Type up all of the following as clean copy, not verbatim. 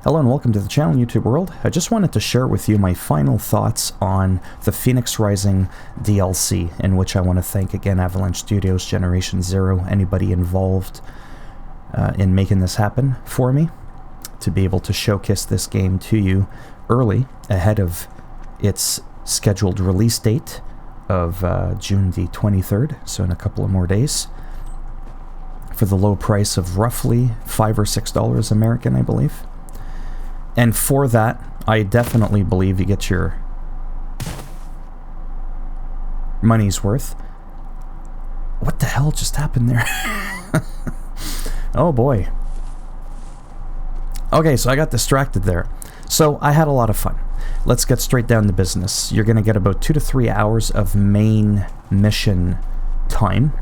Hello and welcome to the channel, YouTube world. I just wanted to share with you my final thoughts on the FNIX Rising DLC, in which I want to thank again Avalanche Studios, Generation Zero, anybody involved in making this happen for me, to be able to showcase this game to you early, ahead of its scheduled release date of June the 23rd, so in a couple of more days, for the low price of roughly $5 or $6 American, I believe. And for that, I definitely believe you get your money's worth. What the hell just happened there? Oh boy. Okay, so I got distracted there. So I had a lot of fun. Let's get straight down to business. You're going to get about 2 to 3 hours of main mission time.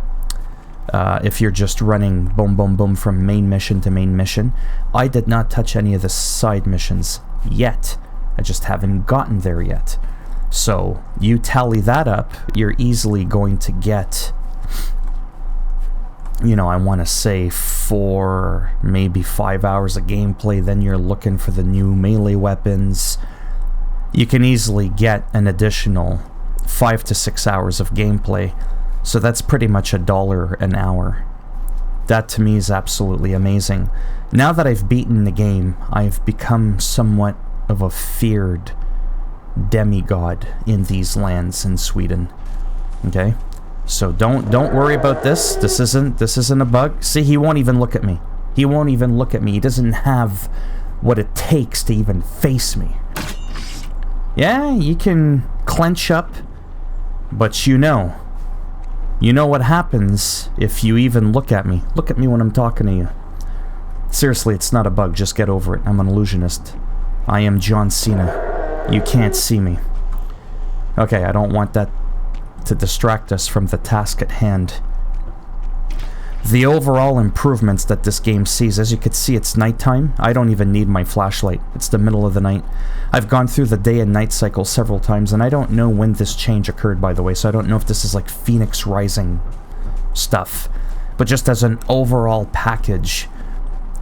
If you're just running boom, boom, boom from main mission to main mission. I did not touch any of the side missions yet. I just haven't gotten there yet. So you tally that up, you're easily going to get, you know, I want to say 4, maybe 5 hours of gameplay. Then you're looking for the new melee weapons. You can easily get an additional 5 to 6 hours of gameplay. So that's pretty much $1 an hour. That to me is absolutely amazing. Now that I've beaten the game, I've become somewhat of a feared demigod in these lands in Sweden. Okay? So don't worry about this. This isn't a bug. See, he won't even look at me. He won't even look at me. He doesn't have what it takes to even face me. Yeah, you can clench up, but you know what happens if you even look at me. Look at me when I'm talking to you. Seriously, it's not a bug. Just get over it. I'm an illusionist. I am John Cena. You can't see me. Okay, I don't want that to distract us from the task at hand. The overall improvements that this game sees, as you can see, it's nighttime. I don't even need my flashlight. It's the middle of the night. I've gone through the day and night cycle several times, and I don't know when this change occurred, by the way, so I don't know if this is like FNIX Rising stuff. But just as an overall package,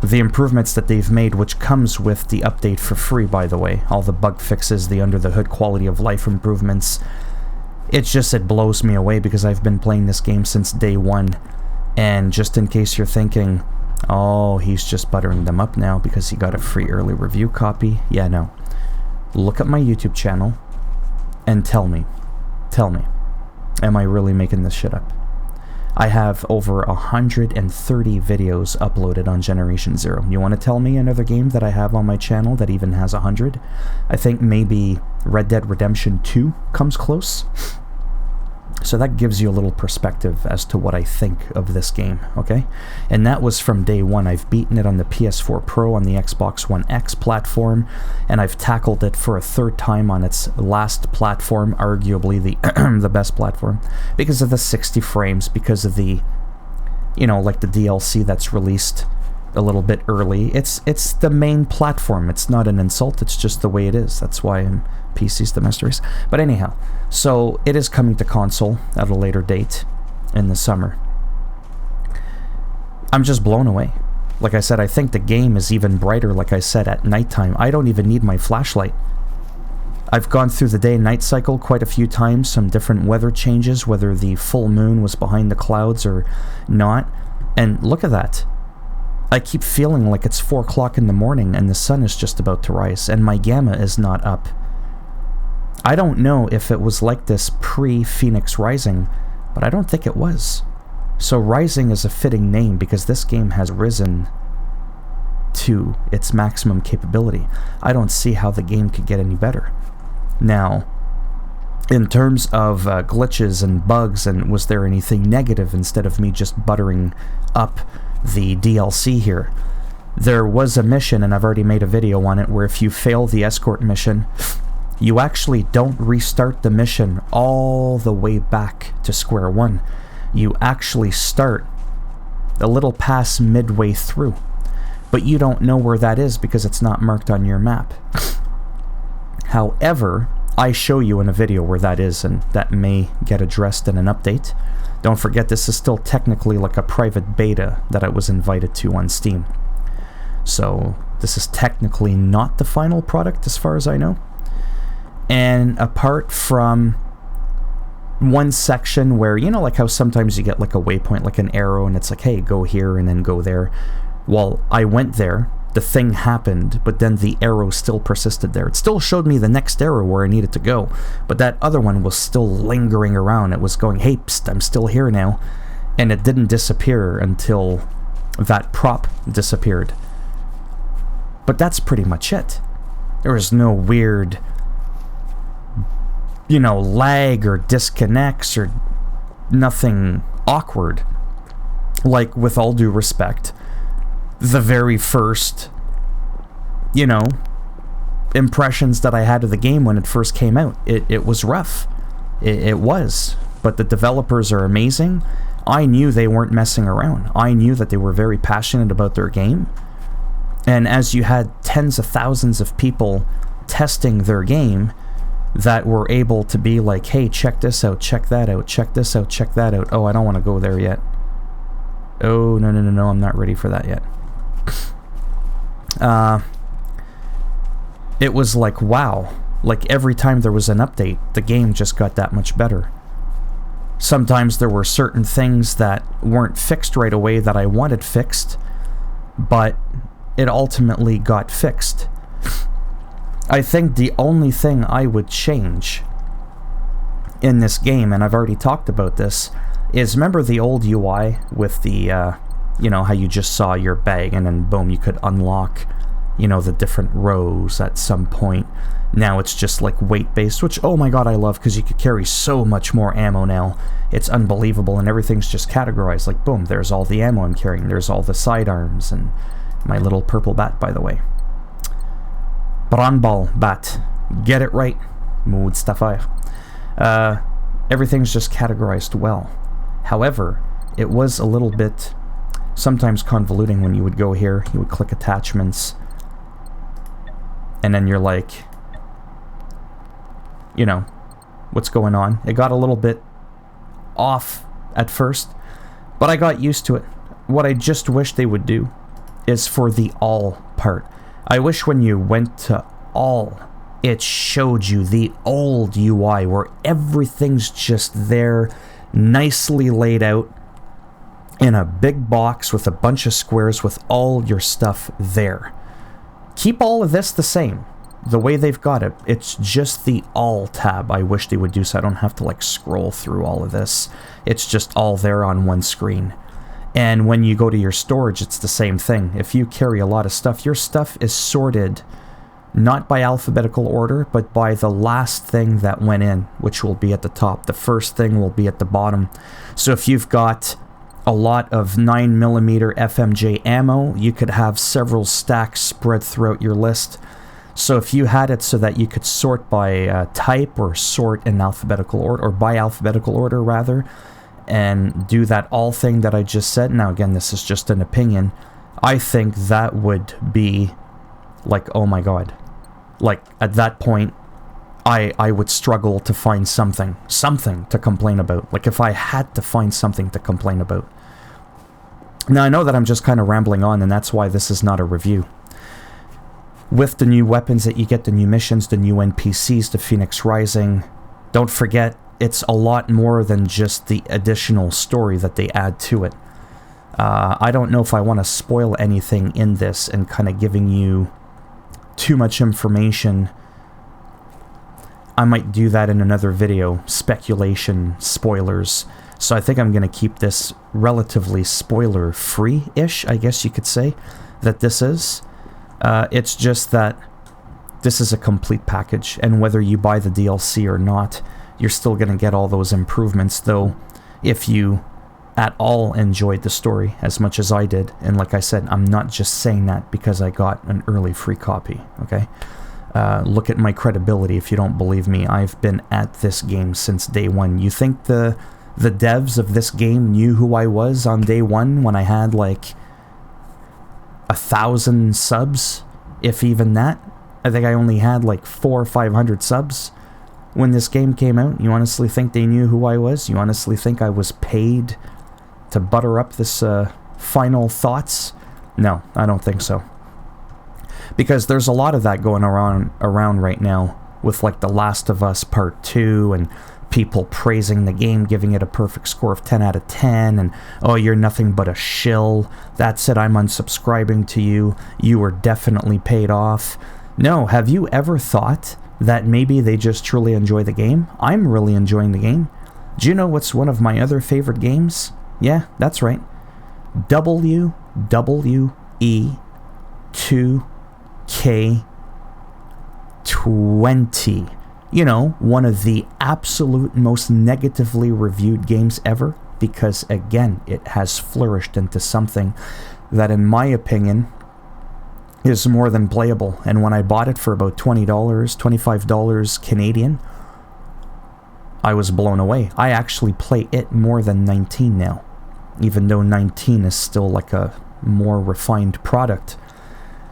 the improvements that they've made, which comes with the update for free, by the way, all the bug fixes, the under-the-hood quality of life improvements, it blows me away because I've been playing this game since day one. And just in case you're thinking, oh, he's just buttering them up now because he got a free early review copy. Yeah, no. Look at my YouTube channel and tell me, am I really making this shit up? I have over 130 videos uploaded on Generation Zero. You want to tell me another game that I have on my channel that even has 100? I think maybe Red Dead Redemption 2 comes close. So that gives you a little perspective as to what I think of this game, okay? And that was from day one. I've beaten it on the PS4 Pro, on the Xbox One X platform, and I've tackled it for a third time on its last platform, arguably the best platform, because of the 60 frames, because of the, you know, like the DLC that's released a little bit early. It's the main platform. It's not an insult, it's just the way it is. That's why PC's the master race. But anyhow, so it is coming to console at a later date in the summer. I'm just blown away. Like I said, I think the game is even brighter, like I said, at nighttime. I don't even need my flashlight. I've gone through the day and night cycle quite a few times, some different weather changes, whether the full moon was behind the clouds or not. And look at that. I keep feeling like it's 4 o'clock in the morning and the sun is just about to rise, and my gamma is not up. I don't know if it was like this pre-FNIX Rising, but I don't think it was. So Rising is a fitting name because this game has risen to its maximum capability. I don't see how the game could get any better. Now, in terms of glitches and bugs, and was there anything negative instead of me just buttering up the DLC here, there was a mission, and I've already made a video on it, where if you fail the escort mission, you actually don't restart the mission all the way back to square one. You actually start a little past midway through, but you don't know where that is because it's not marked on your map. However, I show you in a video where that is, and that may get addressed in an update. Don't forget, this is still technically like a private beta that I was invited to on Steam. So This is technically not the final product as far as I know. And apart from one section where, you know, like how sometimes you get like a waypoint, like an arrow, and it's like, hey, go here and then go there. Well, I went there, the thing happened, but then the arrow still persisted there. It still showed me the next arrow where I needed to go, but that other one was still lingering around. It was going, hey, psst, I'm still here now. And it didn't disappear until that prop disappeared. But that's pretty much it. There was no weird, you know, lag or disconnects or nothing awkward. Like, with all due respect, the very first, you know, impressions that I had of the game when it first came out, it was rough. It was. But the developers are amazing. I knew they weren't messing around. I knew that they were very passionate about their game. And as you had tens of thousands of people testing their game that were able to be like, hey, check this out, check that out, check this out, check that out. Oh, I don't want to go there yet. Oh, no, I'm not ready for that yet. It was like, wow. Like, every time there was an update, the game just got that much better. Sometimes there were certain things that weren't fixed right away that I wanted fixed, but it ultimately got fixed. I think the only thing I would change in this game, and I've already talked about this, is remember the old UI with the, you know, how you just saw your bag and then boom, you could unlock, you know, the different rows at some point. Now it's just like weight-based, which, oh my god, I love, because you could carry so much more ammo now. It's unbelievable, and everything's just categorized. Like, boom, there's all the ammo I'm carrying, there's all the sidearms, and my little purple bat, by the way. Brandball bat. Get it right. Mustafa. Everything's just categorized well. However, it was a little bit sometimes convoluting when you would go here, you would click attachments, and then you're like, you know, what's going on? It got a little bit off at first, but I got used to it. What I just wish they would do is for the all part. I wish when you went to all, it showed you the old UI where everything's just there, nicely laid out in a big box with a bunch of squares with all your stuff there. Keep all of this the same, the way they've got it. It's just the all tab I wish they would do, so I don't have to like scroll through all of this. It's just all there on one screen. And when you go to your storage, it's the same thing. If you carry a lot of stuff, your stuff is sorted not by alphabetical order, but by the last thing that went in, which will be at the top. The first thing will be at the bottom. So if you've got a lot of 9mm FMJ ammo, you could have several stacks spread throughout your list. So if you had it so that you could sort by type, or sort in alphabetical order, or by alphabetical order rather, and do that all thing that I just said. Now again, this is just an opinion. I think that would be like, oh my god. Like, at that point, I would struggle to find something to complain about. Like, if I had to find something to complain about. Now, I know that I'm just kind of rambling on, and that's why this is not a review. With the new weapons that you get, the new missions, the new NPCs, the FNIX Rising, don't forget, it's a lot more than just the additional story that they add to it. I don't know if I want to spoil anything in this and kind of giving you too much information. I might do that in another video, speculation, spoilers. So I think I'm going to keep this relatively spoiler-free-ish, I guess you could say, that this is. It's just that this is a complete package, and whether you buy the DLC or not, you're still going to get all those improvements, though if you at all enjoyed the story as much as I did, and like I said, I'm not just saying that because I got an early free copy, okay? Look at my credibility if you don't believe me. I've been at this game since day one. You think the devs of this game knew who I was on day one when I had like 1,000 subs, if even that? I think I only had like 400 or 500 subs when this game came out. You honestly think they knew who I was? You honestly think I was paid to butter up this final thoughts? No, I don't think so. Because there's a lot of that going around right now with like The Last of Us Part 2 and people praising the game, giving it a perfect score of 10 out of 10, and oh, you're nothing but a shill. That's it, I'm unsubscribing to you. You were definitely paid off. No, have you ever thought that maybe they just truly enjoy the game? I'm really enjoying the game. Do you know what's one of my other favorite games? Yeah, that's right. WWE 2K20. You know, one of the absolute most negatively reviewed games ever, because again, it has flourished into something that, in my opinion, is more than playable. And when I bought it for about $20, $25 Canadian, I was blown away. I actually play it more than 19 now, even though 19 is still like a more refined product.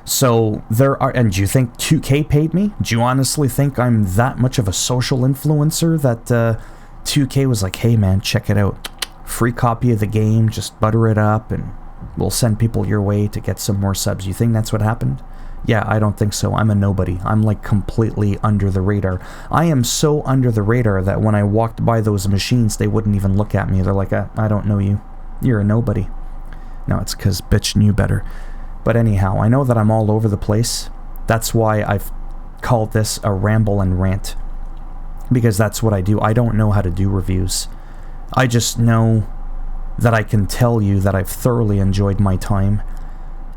So there are, and do you think 2K paid me? Do you honestly think I'm that much of a social influencer that 2K was like, hey man, check it out. Free copy of the game, just butter it up and we'll send people your way to get some more subs. You think that's what happened? Yeah, I don't think so. I'm a nobody. I'm like completely under the radar. I am so under the radar that when I walked by those machines, they wouldn't even look at me. They're like, I don't know you. You're a nobody. No, it's because bitch knew better. But anyhow, I know that I'm all over the place. That's why I've called this a ramble and rant. Because that's what I do. I don't know how to do reviews. I just know that I can tell you that I've thoroughly enjoyed my time.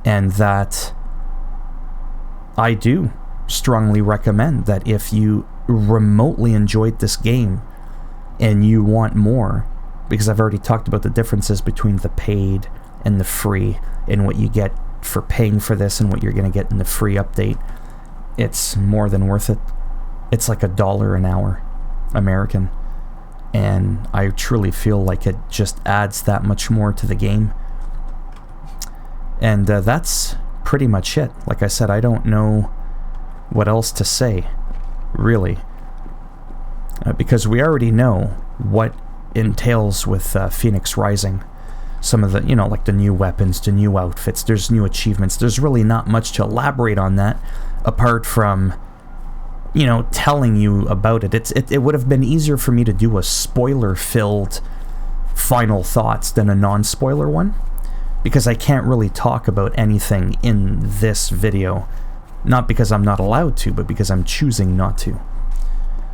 And that I do strongly recommend that if you remotely enjoyed this game and you want more, because I've already talked about the differences between the paid and the free and what you get for paying for this and what you're going to get in the free update, it's more than worth it. It's like $1 an hour American, and I truly feel like it just adds that much more to the game. And that's pretty much it. Like I said, I don't know what else to say, really, because we already know what entails with FNIX Rising. Some of the, you know, like the new weapons, the new outfits, there's new achievements. There's really not much to elaborate on that, apart from, you know, telling you about it. It would have been easier for me to do a spoiler-filled final thoughts than a non-spoiler one, because I can't really talk about anything in this video. Not because I'm not allowed to, but because I'm choosing not to.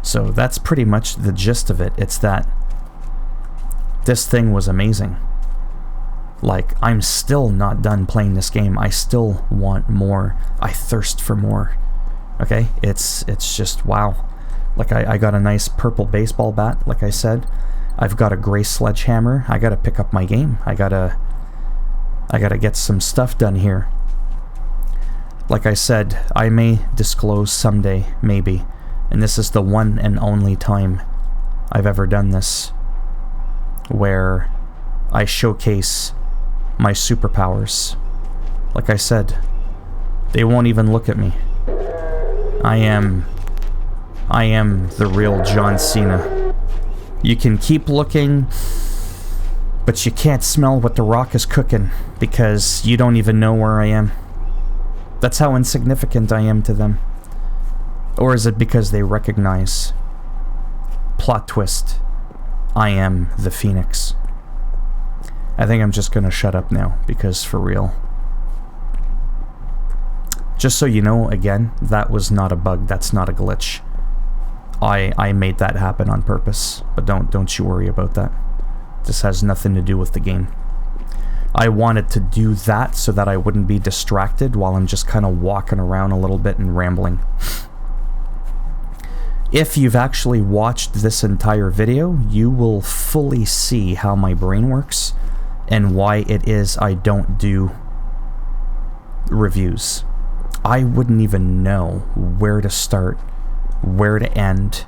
So that's pretty much the gist of it. It's that this thing was amazing. Like, I'm still not done playing this game. I still want more. I thirst for more. Okay? It's just, wow. Like, I got a nice purple baseball bat, like I said. I've got a gray sledgehammer. I gotta pick up my game. I gotta get some stuff done here. Like I said, I may disclose someday, maybe. And this is the one and only time I've ever done this, where I showcase my superpowers. Like I said, they won't even look at me. I am the real John Cena. You can keep looking, but you can't smell what The Rock is cooking, because you don't even know where I am. That's how insignificant I am to them. Or is it because they recognize? Plot twist. I am the Phoenix. I think I'm just gonna shut up now, because for real. Just so you know, again, that was not a bug, that's not a glitch. I made that happen on purpose, but don't you worry about that. This has nothing to do with the game. I wanted to do that so that I wouldn't be distracted while I'm just kind of walking around a little bit and rambling. If you've actually watched this entire video, you will fully see how my brain works and why it is I don't do reviews. I wouldn't even know where to start, where to end.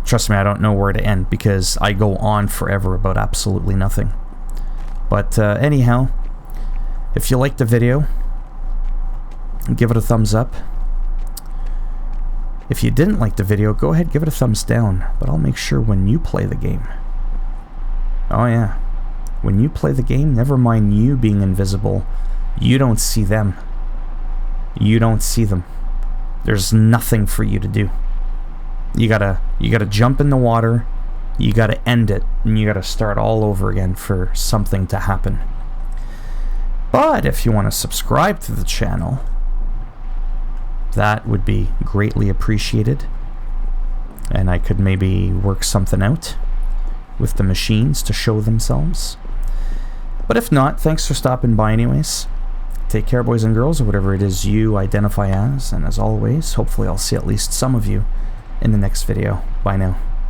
Trust me, I don't know where to end, because I go on forever about absolutely nothing. But anyhow, if you liked the video, give it a thumbs up. If you didn't like the video, go ahead, give it a thumbs down. But I'll make sure when you play the game. Oh yeah. When you play the game, never mind you being invisible, you don't see them. you don't see them. There's nothing for you to do. You gotta jump in the water, you gotta end it, and you gotta start all over again for something to happen. But if you want to subscribe to the channel, that would be greatly appreciated. And I could maybe work something out with the machines to show themselves. But if not, thanks for stopping by anyways. Take care, boys and girls, or whatever it is you identify as. And as always, hopefully I'll see at least some of you in the next video. Bye now.